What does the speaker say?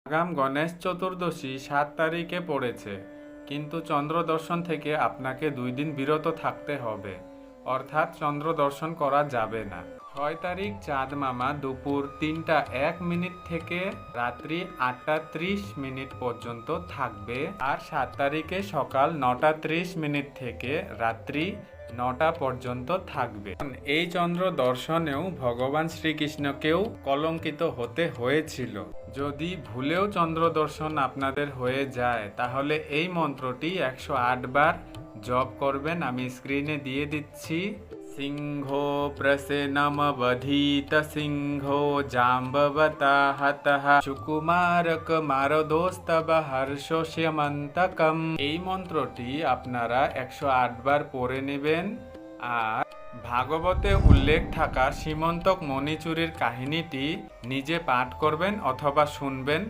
আগাম গণেশ চতুর্দশী ৭ তারিখে পড়েছে, কিন্তু চন্দ্র দর্শন থেকে আপনাকে ২ দিন বিরত থাকতে হবে, অর্থাৎ চন্দ্র দর্শন করা যাবে না। ৬ তারিখ চাঁদ মামা দুপুর ৩টা ১ মিনিট থেকে রাত্রি ৮টা ৩০ মিনিট পর্যন্ত থাকবে, আর ৭ তারিখে সকাল ৯টা ৩০ মিনিট থেকে রাত্রি ৯টা পর্যন্ত থাকবে। এই চন্দ্র দর্শনেও ভগবান শ্রীকৃষ্ণকেও কলঙ্কিত হতে হয়েছিল। যদি ভুলেও চন্দ্র দর্শন আপনাদের হয়ে যায়, তাহলে এই মন্ত্রটি ১০৮ বার জপ করবেন। আমি স্ক্রিনে দিয়ে দিচ্ছি। সিংহ প্রসেনমবধীত সিংহ জাম্ববতা হতঃ সুকুমারক মারদোস্তব হর্ষস্যমন্তকম। এই মন্ত্রটি আপনারা ১০৮ বার পড়ে নেবেন। আর ভাগবতে উল্লেখ থাকা সীমন্তক মণিচুরির কাহিনীটি নিজে পাঠ করবেন অথবা শুনবেন।